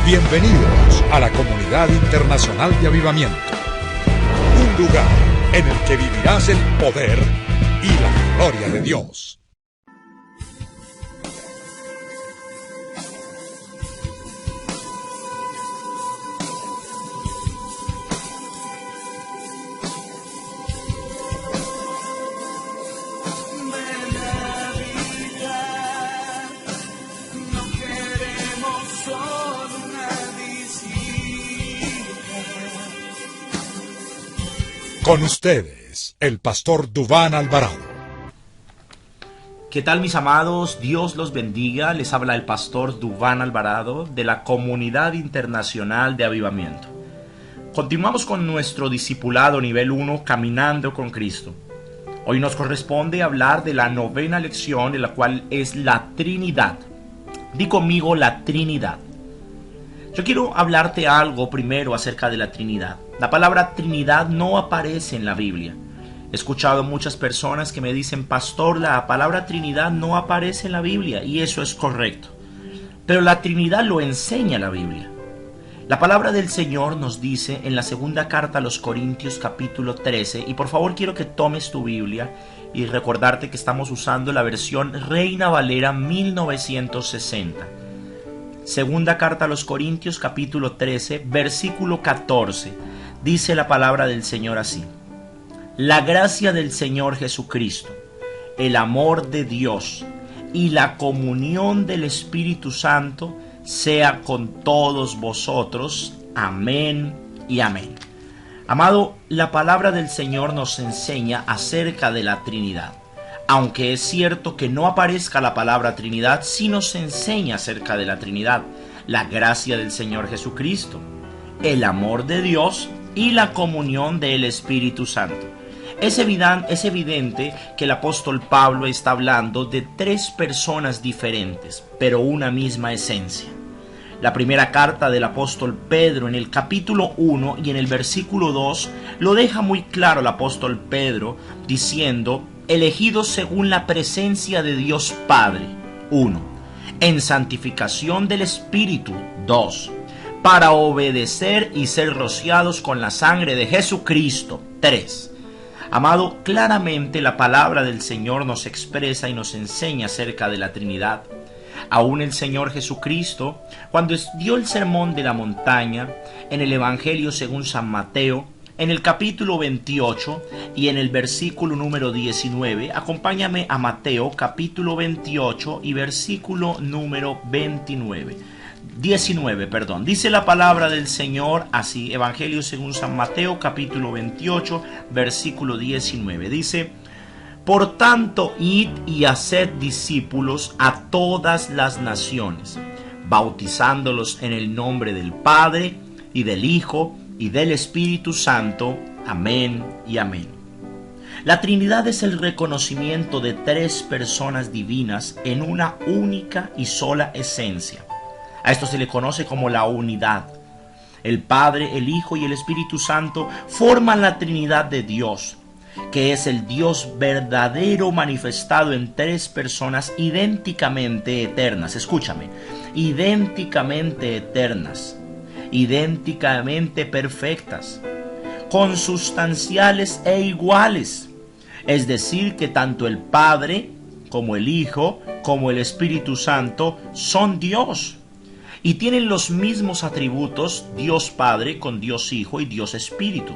Bienvenidos a la Comunidad Internacional de Avivamiento, un lugar en el que vivirás el poder y la gloria de Dios. Con ustedes, el pastor Duván Alvarado. ¿Qué tal, mis amados? Dios los bendiga. Les habla el pastor Duván Alvarado de la Comunidad Internacional de Avivamiento. Continuamos con nuestro discipulado nivel 1, Caminando con Cristo. Hoy nos corresponde hablar de la novena lección, de la cual es la Trinidad. Di conmigo la Trinidad. Yo quiero hablarte algo primero acerca de la Trinidad. La palabra Trinidad no aparece en la Biblia. He escuchado muchas personas que me dicen: pastor, la palabra Trinidad no aparece en la Biblia, y eso es correcto. Pero la Trinidad lo enseña la Biblia. La palabra del Señor nos dice en la segunda carta a los Corintios capítulo 13, y por favor quiero que tomes tu Biblia y recordarte que estamos usando la versión Reina Valera 1960. Segunda carta a los Corintios capítulo 13, versículo 14. Dice la palabra del Señor así: la gracia del Señor Jesucristo, el amor de Dios y la comunión del Espíritu Santo sea con todos vosotros. Amén y amén. Amado, la palabra del Señor nos enseña acerca de la Trinidad. Aunque es cierto que no aparezca la palabra Trinidad, sí nos enseña acerca de la Trinidad: la gracia del Señor Jesucristo, el amor de Dios y la comunión del Espíritu Santo. Es evidente que el apóstol Pablo está hablando de tres personas diferentes, pero una misma esencia. La primera carta del apóstol Pedro, en el capítulo 1 y en el versículo 2, lo deja muy claro el apóstol Pedro, diciendo: elegidos según la presencia de Dios Padre, 1. En santificación del Espíritu, 2. Para obedecer y ser rociados con la sangre de Jesucristo, 3. Amado, claramente la palabra del Señor nos expresa y nos enseña acerca de la Trinidad. Aún el Señor Jesucristo, cuando dio el sermón de la montaña, en el Evangelio según San Mateo, en el capítulo 28 y en el versículo número 19, acompáñame a Mateo capítulo 28 y versículo número 19, dice la palabra del Señor así, Evangelio según San Mateo capítulo 28, versículo 19, dice: por tanto, id y haced discípulos a todas las naciones, bautizándolos en el nombre del Padre y del Hijo y del Espíritu Santo. Amén y amén. La Trinidad es el reconocimiento de tres personas divinas en una única y sola esencia. A esto se le conoce como la unidad. El Padre, el Hijo y el Espíritu Santo forman la Trinidad de Dios, que es el Dios verdadero manifestado en tres personas idénticamente eternas. Escúchame, idénticamente eternas, idénticamente perfectas, consustanciales e iguales. Es decir, que tanto el Padre como el Hijo como el Espíritu Santo son Dios y tienen los mismos atributos, Dios Padre con Dios Hijo y Dios Espíritu.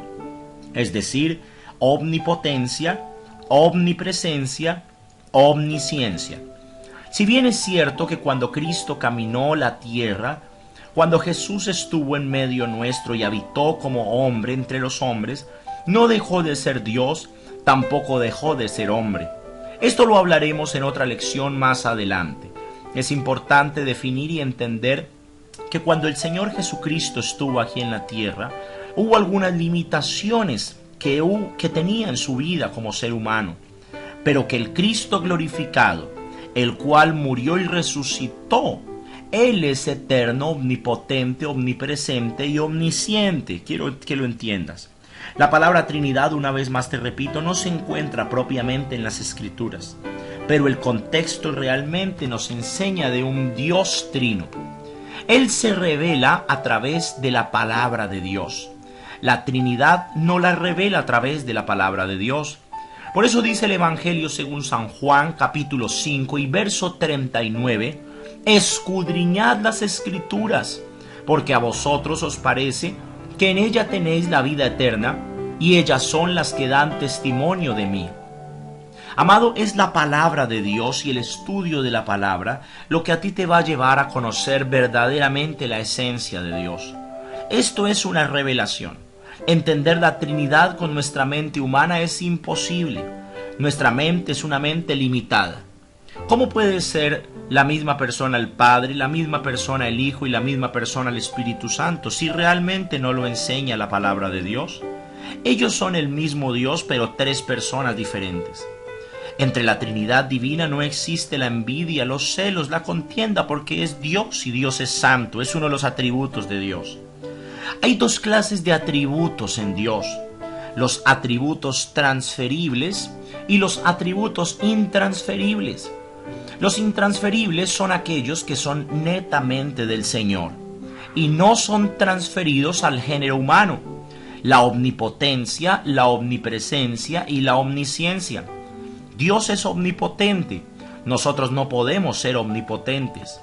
Es decir, omnipotencia, omnipresencia, omnisciencia. Si bien es cierto que cuando Cristo caminó la tierra, cuando Jesús estuvo en medio nuestro y habitó como hombre entre los hombres, no dejó de ser Dios, tampoco dejó de ser hombre. Esto lo hablaremos en otra lección más adelante. Es importante definir y entender que cuando el Señor Jesucristo estuvo aquí en la tierra, hubo algunas limitaciones que tenía en su vida como ser humano, pero que el Cristo glorificado, el cual murió y resucitó, Él es eterno, omnipotente, omnipresente y omnisciente. Quiero que lo entiendas. La palabra Trinidad, una vez más te repito, no se encuentra propiamente en las Escrituras, pero el contexto realmente nos enseña de un Dios trino. Él se revela a través de la palabra de Dios. La Trinidad no la revela a través de la palabra de Dios. Por eso dice el Evangelio según San Juan, capítulo 5 y verso 39, escudriñad las Escrituras, porque a vosotros os parece que en ella tenéis la vida eterna, y ellas son las que dan testimonio de mí. Amado, es la palabra de Dios y el estudio de la palabra lo que a ti te va a llevar a conocer verdaderamente la esencia de Dios. Esto es una revelación. Entender la Trinidad con nuestra mente humana es imposible. Nuestra mente es una mente limitada. ¿Cómo puede ser la misma persona el Padre, la misma persona el Hijo y la misma persona el Espíritu Santo si realmente no lo enseña la palabra de Dios? Ellos son el mismo Dios, pero tres personas diferentes. Entre la Trinidad divina no existe la envidia, los celos, la contienda, porque es Dios y Dios es santo, es uno de los atributos de Dios. Hay dos clases de atributos en Dios: los atributos transferibles y los atributos intransferibles. Los intransferibles son aquellos que son netamente del Señor y no son transferidos al género humano: la omnipotencia, la omnipresencia y la omnisciencia. Dios es omnipotente, nosotros no podemos ser omnipotentes.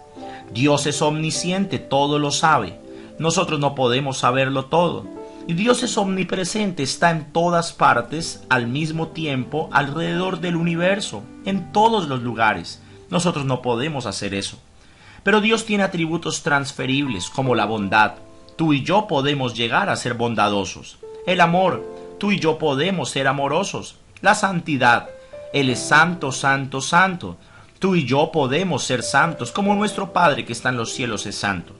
Dios es omnisciente, todo lo sabe, nosotros no podemos saberlo todo. Y Dios es omnipresente, está en todas partes al mismo tiempo alrededor del universo, en todos los lugares. Nosotros no podemos hacer eso. Pero Dios tiene atributos transferibles como la bondad. Tú y yo podemos llegar a ser bondadosos. El amor, tú y yo podemos ser amorosos. La santidad, Él es santo, santo, santo. Tú y yo podemos ser santos, como nuestro Padre que está en los cielos es santo.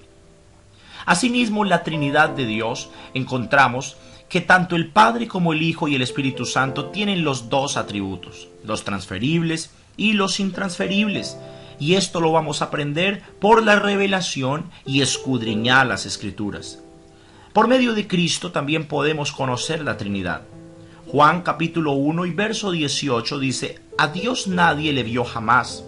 Asimismo, en la Trinidad de Dios encontramos que tanto el Padre como el Hijo y el Espíritu Santo tienen los dos atributos, los transferibles y los intransferibles. Y esto lo vamos a aprender por la revelación y escudriñar las Escrituras. Por medio de Cristo también podemos conocer la Trinidad. Juan capítulo 1 y verso 18 dice: a Dios nadie le vio jamás.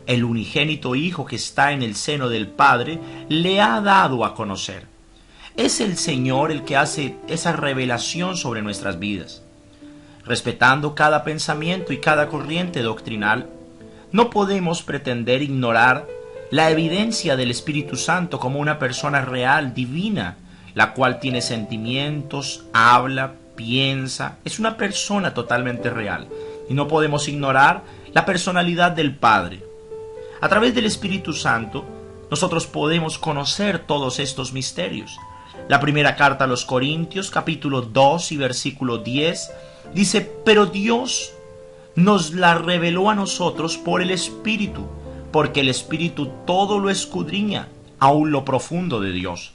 El unigénito Hijo que está en el seno del Padre le ha dado a conocer. Es el Señor el que hace esa revelación sobre nuestras vidas. Respetando cada pensamiento y cada corriente doctrinal, no podemos pretender ignorar la evidencia del Espíritu Santo como una persona real, divina, la cual tiene sentimientos, habla, piensa, es una persona totalmente real. Y no podemos ignorar la personalidad del Padre. A través del Espíritu Santo, nosotros podemos conocer todos estos misterios. La primera carta a los Corintios, capítulo 2 y versículo 10, dice: pero Dios nos la reveló a nosotros por el Espíritu, porque el Espíritu todo lo escudriña, aún lo profundo de Dios.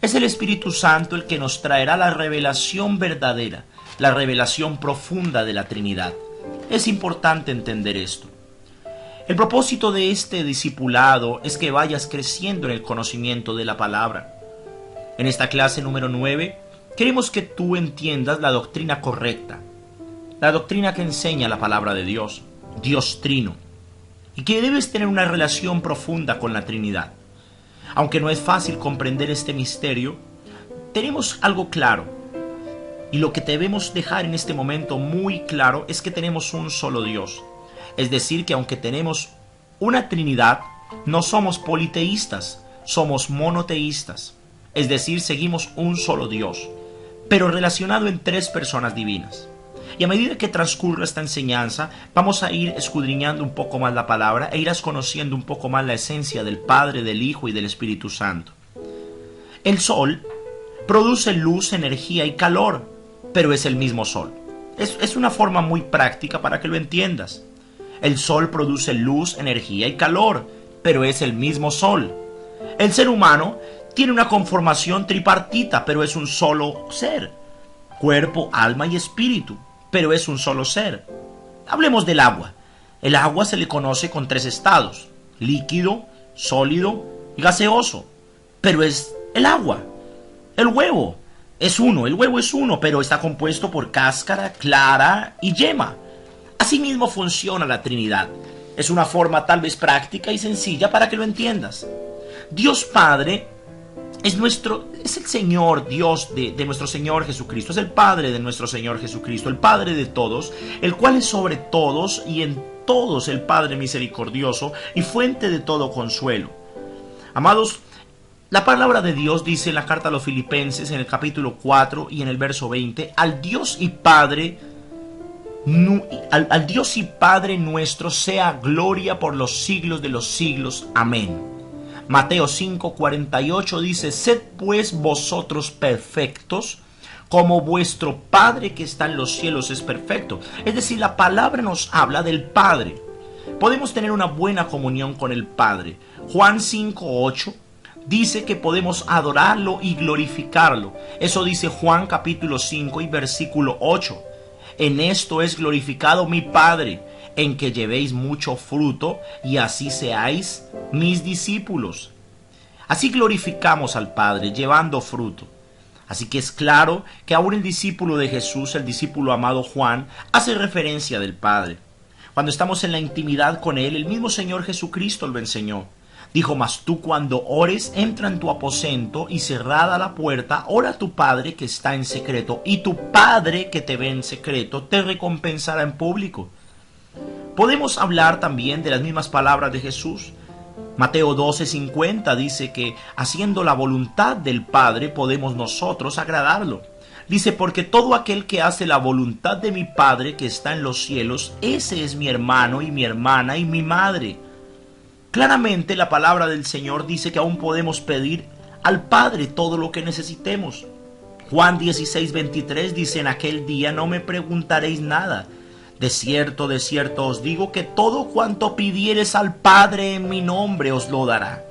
Es el Espíritu Santo el que nos traerá la revelación verdadera, la revelación profunda de la Trinidad. Es importante entender esto. El propósito de este discipulado es que vayas creciendo en el conocimiento de la palabra. En esta clase número 9, queremos que tú entiendas la doctrina correcta, la doctrina que enseña la palabra de Dios, Dios Trino, y que debes tener una relación profunda con la Trinidad. Aunque no es fácil comprender este misterio, tenemos algo claro, y lo que debemos dejar en este momento muy claro es que tenemos un solo Dios. Es decir, que aunque tenemos una Trinidad, no somos politeístas, somos monoteístas. Es decir, seguimos un solo Dios, pero relacionado en tres personas divinas. Y a medida que transcurra esta enseñanza, vamos a ir escudriñando un poco más la palabra e irás conociendo un poco más la esencia del Padre, del Hijo y del Espíritu Santo. El Sol produce luz, energía y calor, pero es el mismo Sol. Es una forma muy práctica para que lo entiendas. El Sol produce luz, energía y calor, pero es el mismo Sol. El ser humano tiene una conformación tripartita, pero es un solo ser. Cuerpo, alma y espíritu, pero es un solo ser. Hablemos del agua. El agua se le conoce con tres estados: líquido, sólido y gaseoso, pero es el agua. El huevo es uno, el huevo es uno, pero está compuesto por cáscara, clara y yema. Asimismo funciona la Trinidad. Es una forma tal vez práctica y sencilla para que lo entiendas. Dios Padre es el Señor Dios de nuestro Señor Jesucristo, es el Padre de nuestro Señor Jesucristo, el Padre de todos, el cual es sobre todos y en todos el Padre misericordioso y fuente de todo consuelo. Amados, la palabra de Dios dice en la carta a los Filipenses, en el capítulo 4 y en el verso 20, al Dios y Padre nuestro sea gloria por los siglos de los siglos. Amén. Mateo 5:48 dice, sed pues vosotros perfectos, como vuestro Padre que está en los cielos es perfecto. Es decir, la palabra nos habla del Padre. Podemos tener una buena comunión con el Padre. Juan 5:8 dice que podemos adorarlo y glorificarlo. Eso dice Juan capítulo 5 y versículo 8. En esto es glorificado mi Padre, en que llevéis mucho fruto y así seáis mis discípulos. Así glorificamos al Padre, llevando fruto. Así que es claro que aún el discípulo de Jesús, el discípulo amado Juan, hace referencia del Padre. Cuando estamos en la intimidad con Él, el mismo Señor Jesucristo lo enseñó. Dijo, mas tú cuando ores, entra en tu aposento y cerrada la puerta, ora a tu Padre que está en secreto, y tu Padre que te ve en secreto te recompensará en público. Podemos hablar también de las mismas palabras de Jesús. Mateo 12:50 dice que haciendo la voluntad del Padre podemos nosotros agradarlo. Dice, porque todo aquel que hace la voluntad de mi Padre que está en los cielos, ese es mi hermano y mi hermana y mi madre. Claramente la palabra del Señor dice que aún podemos pedir al Padre todo lo que necesitemos. Juan 16:23 dice, en aquel día no me preguntaréis nada. De cierto os digo que todo cuanto pidiereis al Padre en mi nombre os lo dará.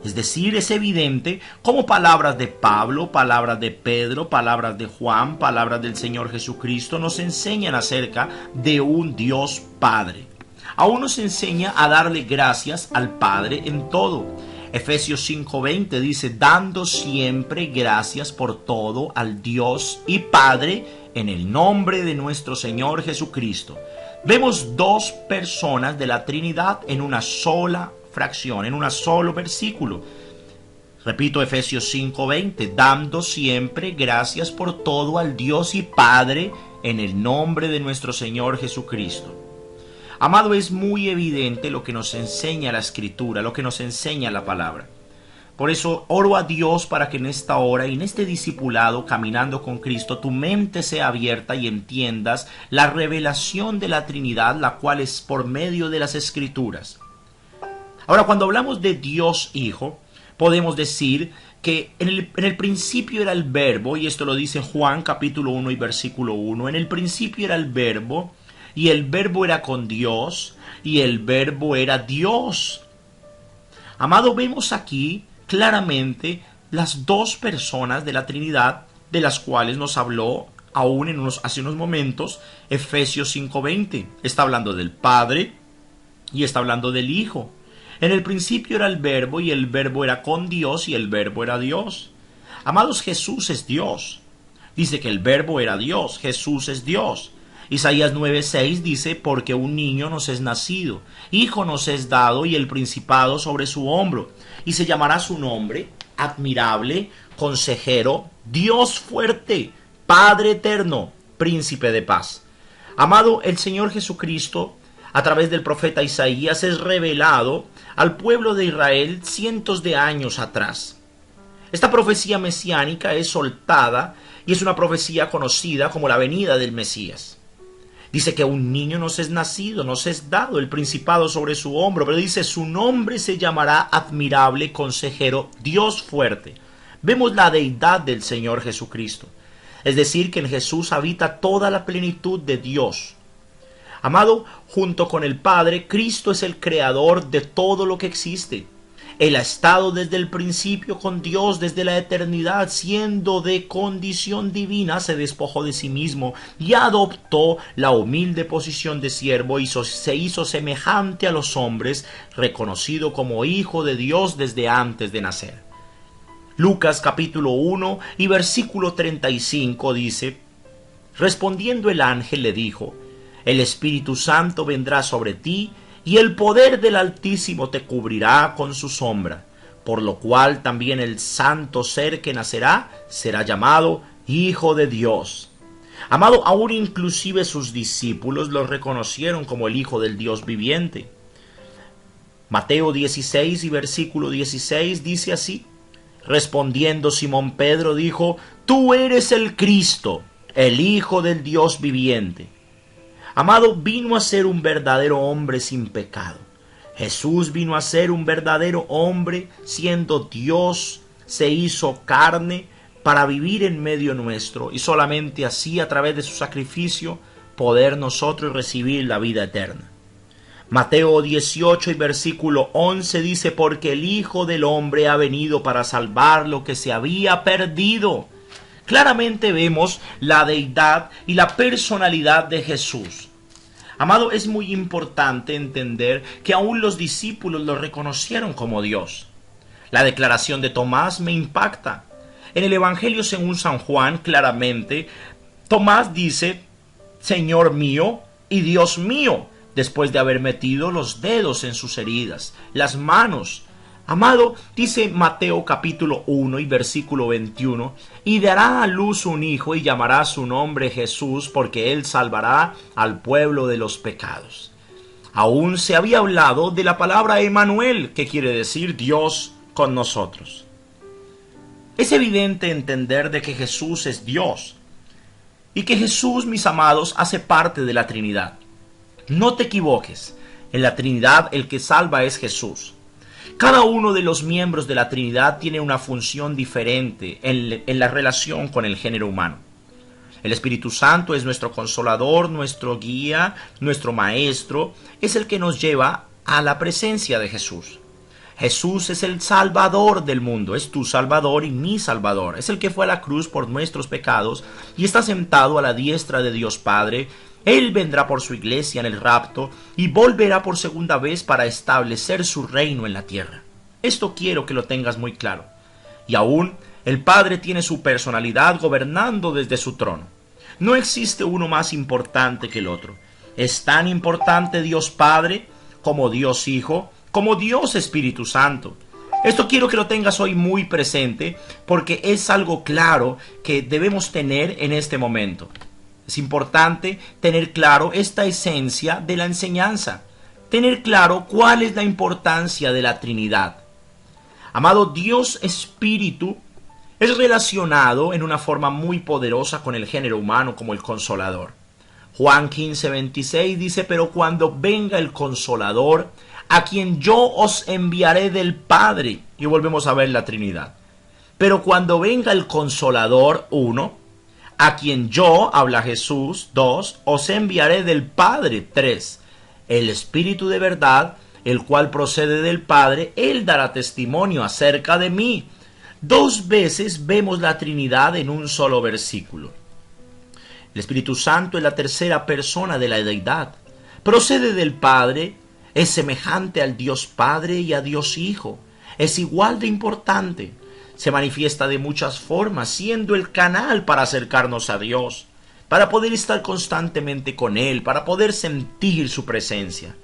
Es decir, es evidente como palabras de Pablo, palabras de Pedro, palabras de Juan, palabras del Señor Jesucristo nos enseñan acerca de un Dios Padre. Aún nos enseña a darle gracias al Padre en todo. Efesios 5:20 dice, dando siempre gracias por todo al Dios y Padre en el nombre de nuestro Señor Jesucristo. Vemos dos personas de la Trinidad en una sola fracción, en un solo versículo. Repito, Efesios 5:20, dando siempre gracias por todo al Dios y Padre en el nombre de nuestro Señor Jesucristo. Amado, es muy evidente lo que nos enseña la Escritura, lo que nos enseña la palabra. Por eso oro a Dios para que en esta hora y en este discipulado caminando con Cristo tu mente sea abierta y entiendas la revelación de la Trinidad, la cual es por medio de las Escrituras. Ahora, cuando hablamos de Dios Hijo, podemos decir que en el principio era el Verbo, y esto lo dice Juan capítulo 1 y versículo 1, en el principio era el Verbo, y el Verbo era con Dios, y el Verbo era Dios. Amado, vemos aquí claramente las dos personas de la Trinidad, de las cuales nos habló aún hace unos momentos Efesios 5:20. Está hablando del Padre y está hablando del Hijo. En el principio era el Verbo, y el Verbo era con Dios, y el Verbo era Dios. Amados, Jesús es Dios. Dice que el Verbo era Dios, Jesús es Dios. Isaías 9:6 dice, porque un niño nos es nacido, hijo nos es dado, y el principado sobre su hombro, y se llamará su nombre, admirable, consejero, Dios fuerte, Padre eterno, príncipe de paz. Amado, el Señor Jesucristo, a través del profeta Isaías, es revelado al pueblo de Israel cientos de años atrás. Esta profecía mesiánica es soltada y es una profecía conocida como la venida del Mesías. Dice que un niño nos es nacido, nos es dado el principado sobre su hombro, pero dice su nombre se llamará admirable, consejero, Dios fuerte. Vemos la deidad del Señor Jesucristo. Es decir, que en Jesús habita toda la plenitud de Dios. Amado, junto con el Padre, Cristo es el creador de todo lo que existe. Él ha estado desde el principio con Dios, desde la eternidad, siendo de condición divina, se despojó de sí mismo y adoptó la humilde posición de siervo y se hizo semejante a los hombres, reconocido como Hijo de Dios desde antes de nacer. Lucas capítulo 1 y versículo 35 dice, respondiendo el ángel le dijo, el Espíritu Santo vendrá sobre ti, y el poder del Altísimo te cubrirá con su sombra. por lo cual también el santo ser que nacerá será llamado Hijo de Dios. Amado, aún inclusive sus discípulos lo reconocieron como el Hijo del Dios viviente. Mateo 16 y versículo 16 dice así: respondiendo Simón Pedro dijo: tú eres el Cristo, el Hijo del Dios viviente. Amado, vino a ser un verdadero hombre sin pecado. Jesús vino a ser un verdadero hombre, siendo Dios, se hizo carne para vivir en medio nuestro, y solamente así, a través de su sacrificio, poder nosotros recibir la vida eterna. Mateo 18 y versículo 11 dice: porque el Hijo del Hombre ha venido para salvar lo que se había perdido. Claramente vemos la deidad y la personalidad de Jesús. Amado, es muy importante entender que aún los discípulos lo reconocieron como Dios. La declaración de Tomás me impacta. En el Evangelio según San Juan, claramente, Tomás dice: Señor mío y Dios mío, después de haber metido los dedos en sus heridas, las manos. Amado, dice Mateo capítulo 1 y versículo 21, y dará a luz un hijo y llamará su nombre Jesús, porque él salvará al pueblo de los pecados. Aún se había hablado de la palabra Emmanuel, que quiere decir Dios con nosotros. Es evidente entender de que Jesús es Dios, y que Jesús, mis amados, hace parte de la Trinidad. No te equivoques, en la Trinidad el que salva es Jesús. Cada uno de los miembros de la Trinidad tiene una función diferente en la relación con el género humano. El Espíritu Santo es nuestro consolador, nuestro guía, nuestro maestro, es el que nos lleva a la presencia de Jesús. Jesús es el Salvador del mundo, es tu Salvador y mi Salvador. Es el que fue a la cruz por nuestros pecados y está sentado a la diestra de Dios Padre. Él vendrá por su iglesia en el rapto y volverá por segunda vez para establecer su reino en la tierra. Esto quiero que lo tengas muy claro. Y aún el Padre tiene su personalidad gobernando desde su trono. No existe uno más importante que el otro. Es tan importante Dios Padre como Dios Hijo, como Dios Espíritu Santo. Esto quiero que lo tengas hoy muy presente porque es algo claro que debemos tener en este momento. Es importante tener claro esta esencia de la enseñanza, tener claro cuál es la importancia de la Trinidad. Amado, Dios Espíritu es relacionado en una forma muy poderosa con el género humano como el Consolador. Juan 15:26 dice: pero cuando venga el Consolador, a quien yo os enviaré del Padre, y volvemos a ver la Trinidad. Pero cuando venga el Consolador, 1, a quien yo, habla Jesús, 2, os enviaré del Padre, 3, el Espíritu de verdad, el cual procede del Padre, él dará testimonio acerca de mí. 2 veces vemos la Trinidad en un solo versículo. El Espíritu Santo es la tercera persona de la deidad. Procede del Padre, es semejante al Dios Padre y a Dios Hijo. Es igual de importante. Se manifiesta de muchas formas, siendo el canal para acercarnos a Dios, para poder estar constantemente con Él, para poder sentir su presencia.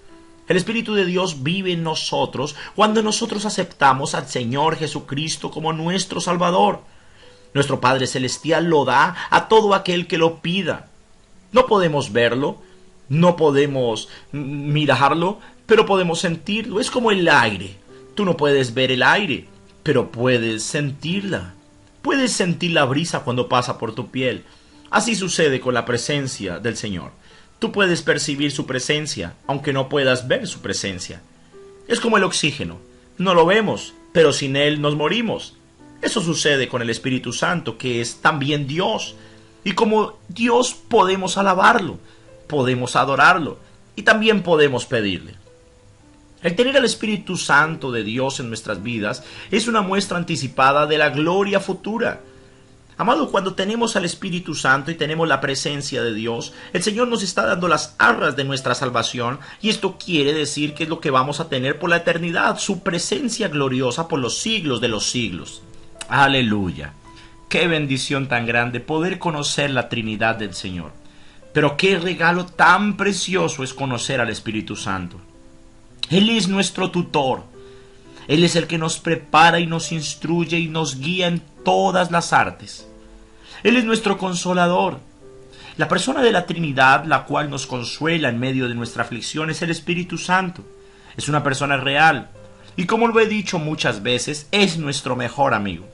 El Espíritu de Dios vive en nosotros cuando nosotros aceptamos al Señor Jesucristo como nuestro Salvador. Nuestro Padre Celestial lo da a todo aquel que lo pida. No podemos verlo, no podemos mirarlo, pero podemos sentirlo. Es como el aire. Tú no puedes ver el aire, pero puedes sentirla. Puedes sentir la brisa cuando pasa por tu piel. Así sucede con la presencia del Señor. Tú puedes percibir su presencia, aunque no puedas ver su presencia. Es como el oxígeno. No lo vemos, pero sin él nos morimos. Eso sucede con el Espíritu Santo, que es también Dios. Y como Dios podemos alabarlo, podemos adorarlo y también podemos pedirle. El tener al Espíritu Santo de Dios en nuestras vidas es una muestra anticipada de la gloria futura. Amado, cuando tenemos al Espíritu Santo y tenemos la presencia de Dios, el Señor nos está dando las arras de nuestra salvación, y esto quiere decir que es lo que vamos a tener por la eternidad, su presencia gloriosa por los siglos de los siglos. Aleluya. Qué bendición tan grande poder conocer la Trinidad del Señor. Pero qué regalo tan precioso es conocer al Espíritu Santo. Él es nuestro tutor. Él es el que nos prepara y nos instruye y nos guía en todas las artes. Él es nuestro consolador. La persona de la Trinidad, la cual nos consuela en medio de nuestra aflicción, es el Espíritu Santo. Es una persona real y, como lo he dicho muchas veces, es nuestro mejor amigo.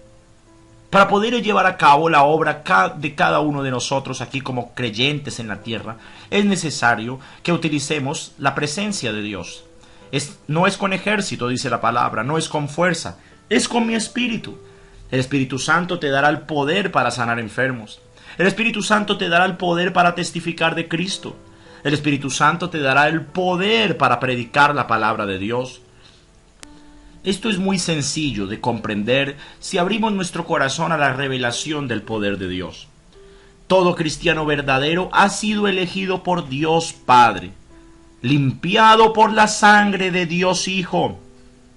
Para poder llevar a cabo la obra de cada uno de nosotros aquí como creyentes en la tierra, es necesario que utilicemos la presencia de Dios. No es con ejército, dice la palabra, no es con fuerza, es con mi espíritu. El Espíritu Santo te dará el poder para sanar enfermos. El Espíritu Santo te dará el poder para testificar de Cristo. El Espíritu Santo te dará el poder para predicar la palabra de Dios. Esto es muy sencillo de comprender si abrimos nuestro corazón a la revelación del poder de Dios. Todo cristiano verdadero ha sido elegido por Dios Padre, limpiado por la sangre de Dios Hijo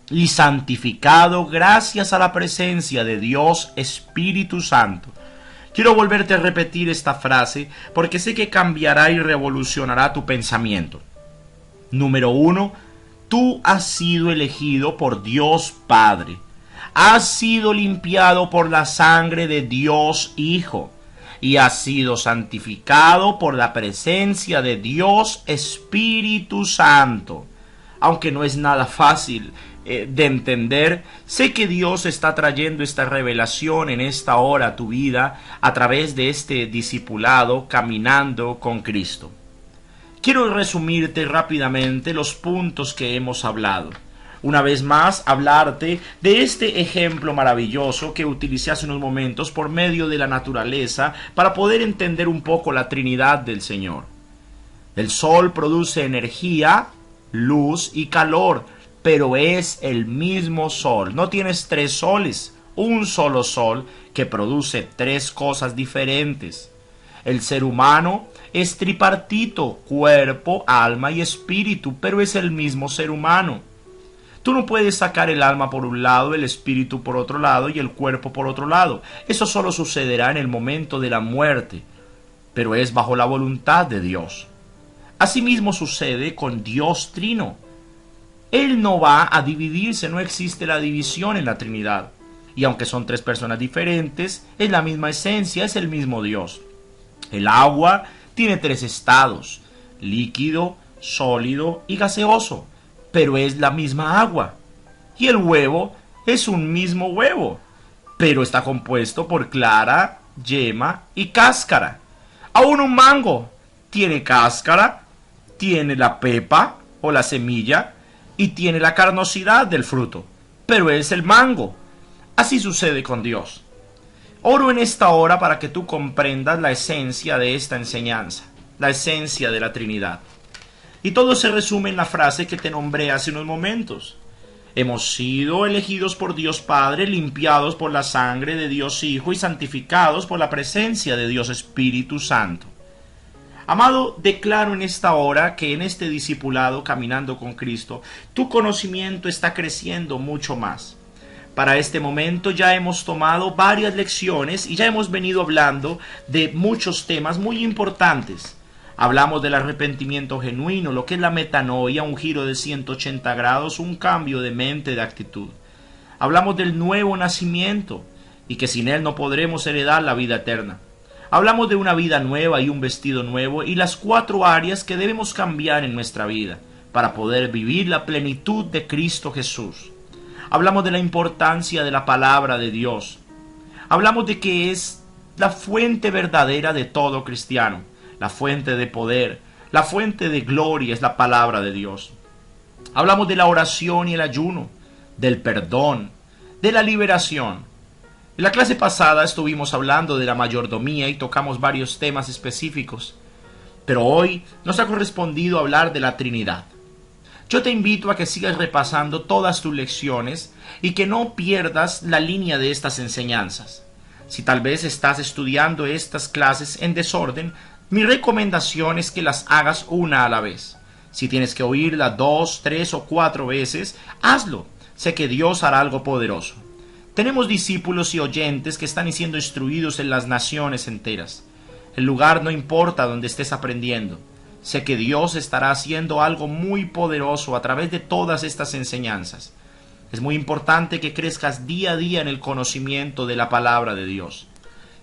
y santificado gracias a la presencia de Dios Espíritu Santo. Quiero volverte a repetir esta frase porque sé que cambiará y revolucionará tu pensamiento. Número 1. Tú has sido elegido por Dios Padre. Has sido limpiado por la sangre de Dios Hijo. Y has sido santificado por la presencia de Dios Espíritu Santo. Aunque no es nada fácil de entender, sé que Dios está trayendo esta revelación en esta hora a tu vida a través de este discipulado caminando con Cristo. Quiero resumirte rápidamente los puntos que hemos hablado. Una vez más, hablarte de este ejemplo maravilloso que utilicé hace unos momentos por medio de la naturaleza para poder entender un poco la Trinidad del Señor. El sol produce energía, luz y calor, pero es el mismo sol. No tienes tres soles, un solo sol que produce tres cosas diferentes. El ser humano es tripartito, cuerpo, alma y espíritu, pero es el mismo ser humano. Tú no puedes sacar el alma por un lado, el espíritu por otro lado y el cuerpo por otro lado. Eso solo sucederá en el momento de la muerte, pero es bajo la voluntad de Dios. Asimismo sucede con Dios Trino. Él no va a dividirse, no existe la división en la Trinidad. Y aunque son tres personas diferentes, es la misma esencia, es el mismo Dios. El agua tiene tres estados: líquido, sólido y gaseoso, pero es la misma agua. Y el huevo es un mismo huevo, pero está compuesto por clara, yema y cáscara. Aún un mango tiene cáscara, tiene la pepa o la semilla y tiene la carnosidad del fruto, pero es el mango. Así sucede con Dios. Oro en esta hora para que tú comprendas la esencia de esta enseñanza, la esencia de la Trinidad. Y todo se resume en la frase que te nombré hace unos momentos. Hemos sido elegidos por Dios Padre, limpiados por la sangre de Dios Hijo y santificados por la presencia de Dios Espíritu Santo. Amado, declaro en esta hora que en este discipulado caminando con Cristo, tu conocimiento está creciendo mucho más. Para este momento ya hemos tomado varias lecciones y ya hemos venido hablando de muchos temas muy importantes. Hablamos del arrepentimiento genuino, lo que es la metanoia, un giro de 180 grados, un cambio de mente, de actitud. Hablamos del nuevo nacimiento y que sin él no podremos heredar la vida eterna. Hablamos de una vida nueva y un vestido nuevo y las 4 áreas que debemos cambiar en nuestra vida para poder vivir la plenitud de Cristo Jesús. Hablamos de la importancia de la palabra de Dios. Hablamos de que es la fuente verdadera de todo cristiano, la fuente de poder, la fuente de gloria es la palabra de Dios. Hablamos de la oración y el ayuno, del perdón, de la liberación. En la clase pasada estuvimos hablando de la mayordomía y tocamos varios temas específicos, pero hoy nos ha correspondido hablar de la Trinidad. Yo te invito a que sigas repasando todas tus lecciones y que no pierdas la línea de estas enseñanzas. Si tal vez estás estudiando estas clases en desorden, mi recomendación es que las hagas una a la vez. Si tienes que oírla 2, 3 o 4 veces, hazlo. Sé que Dios hará algo poderoso. Tenemos discípulos y oyentes que están siendo instruidos en las naciones enteras. El lugar no importa donde estés aprendiendo. Sé que Dios estará haciendo algo muy poderoso a través de todas estas enseñanzas. Es muy importante que crezcas día a día en el conocimiento de la palabra de Dios.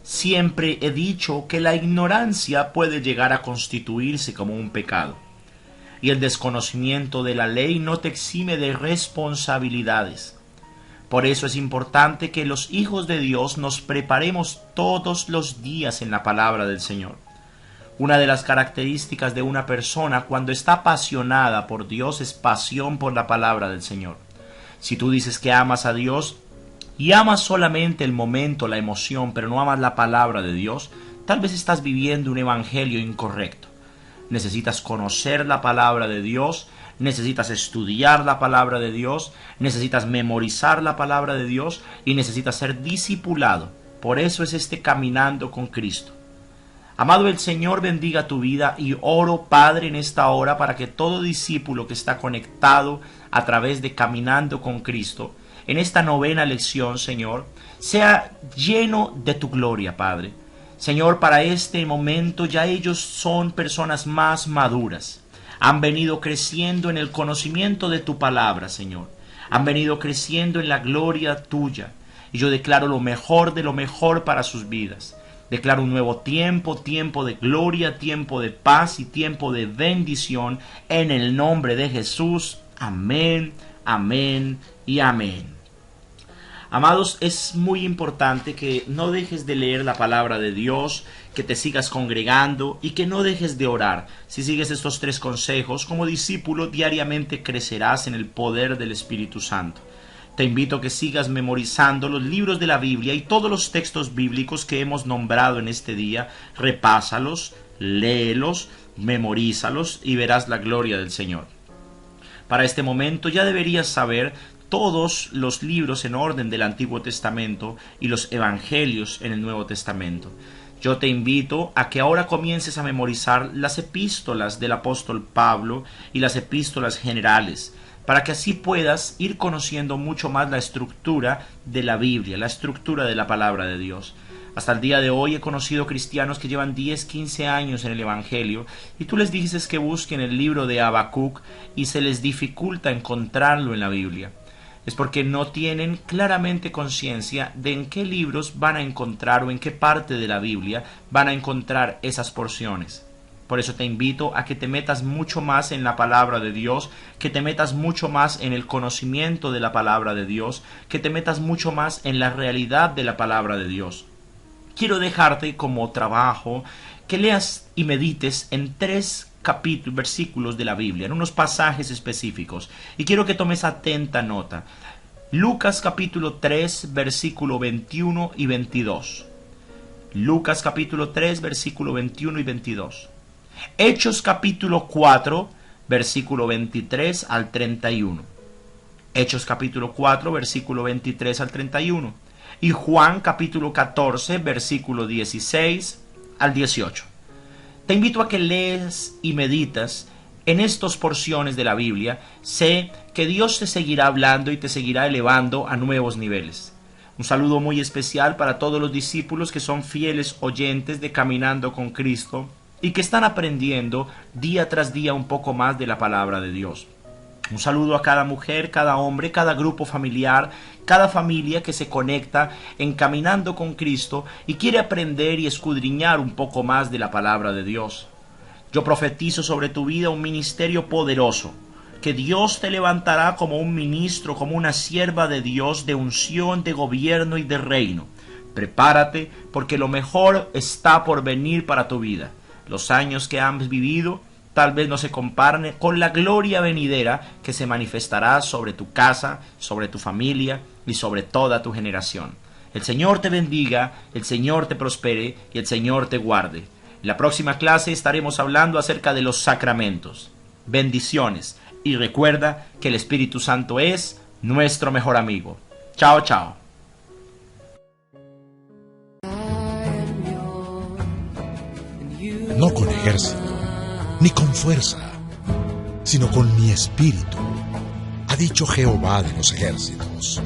Siempre he dicho que la ignorancia puede llegar a constituirse como un pecado. Y el desconocimiento de la ley no te exime de responsabilidades. Por eso es importante que los hijos de Dios nos preparemos todos los días en la palabra del Señor. Una de las características de una persona cuando está apasionada por Dios es pasión por la palabra del Señor. Si tú dices que amas a Dios y amas solamente el momento, la emoción, pero no amas la palabra de Dios, tal vez estás viviendo un evangelio incorrecto. Necesitas conocer la palabra de Dios, necesitas estudiar la palabra de Dios, necesitas memorizar la palabra de Dios y necesitas ser discipulado. Por eso es caminando con Cristo. Amado, el Señor bendiga tu vida y oro, Padre, en esta hora para que todo discípulo que está conectado a través de Caminando con Cristo, en esta novena lección, Señor, sea lleno de tu gloria, Padre. Señor, para este momento ya ellos son personas más maduras. Han venido creciendo en el conocimiento de tu palabra, Señor. Han venido creciendo en la gloria tuya. Y yo declaro lo mejor de lo mejor para sus vidas. Declaro un nuevo tiempo, tiempo de gloria, tiempo de paz y tiempo de bendición en el nombre de Jesús. Amén, amén y amén. Amados, es muy importante que no dejes de leer la palabra de Dios, que te sigas congregando y que no dejes de orar. Si sigues estos 3 consejos, como discípulo diariamente crecerás en el poder del Espíritu Santo. Te invito a que sigas memorizando los libros de la Biblia y todos los textos bíblicos que hemos nombrado en este día. Repásalos, léelos, memorízalos y verás la gloria del Señor. Para este momento ya deberías saber todos los libros en orden del Antiguo Testamento y los Evangelios en el Nuevo Testamento. Yo te invito a que ahora comiences a memorizar las epístolas del apóstol Pablo y las epístolas generales, para que así puedas ir conociendo mucho más la estructura de la Biblia, la estructura de la palabra de Dios. Hasta el día de hoy he conocido cristianos que llevan 10, 15 años en el Evangelio y tú les dices que busquen el libro de Habacuc y se les dificulta encontrarlo en la Biblia. Es porque no tienen claramente conciencia de en qué libros van a encontrar o en qué parte de la Biblia van a encontrar esas porciones. Por eso te invito a que te metas mucho más en la palabra de Dios, que te metas mucho más en el conocimiento de la palabra de Dios, que te metas mucho más en la realidad de la palabra de Dios. Quiero dejarte como trabajo que leas y medites en 3 versículos de la Biblia, en unos pasajes específicos, y quiero que tomes atenta nota. Lucas capítulo 3 versículo 21 y 22. Lucas capítulo 3 versículo 21 y 22. Hechos capítulo 4 versículo 23 al 31. Hechos capítulo 4 versículo 23 al 31. Y Juan capítulo 14 versículo 16 al 18. Te invito a que lees y meditas en estas porciones de la Biblia. Sé que Dios te seguirá hablando y te seguirá elevando a nuevos niveles. Un saludo muy especial para todos los discípulos que son fieles oyentes de Caminando con Cristo y que están aprendiendo día tras día un poco más de la palabra de Dios. Un saludo a cada mujer, cada hombre, cada grupo familiar, cada familia que se conecta en Caminando con Cristo y quiere aprender y escudriñar un poco más de la palabra de Dios. Yo profetizo sobre tu vida un ministerio poderoso, que Dios te levantará como un ministro, como una sierva de Dios, de unción, de gobierno y de reino. Prepárate, porque lo mejor está por venir para tu vida. Los años que has vivido tal vez no se comparen con la gloria venidera que se manifestará sobre tu casa, sobre tu familia y sobre toda tu generación. El Señor te bendiga, el Señor te prospere y el Señor te guarde. En la próxima clase estaremos hablando acerca de los sacramentos. Bendiciones y recuerda que el Espíritu Santo es nuestro mejor amigo. Chao, chao. No con ejército, ni con fuerza, sino con mi espíritu, ha dicho Jehová de los ejércitos.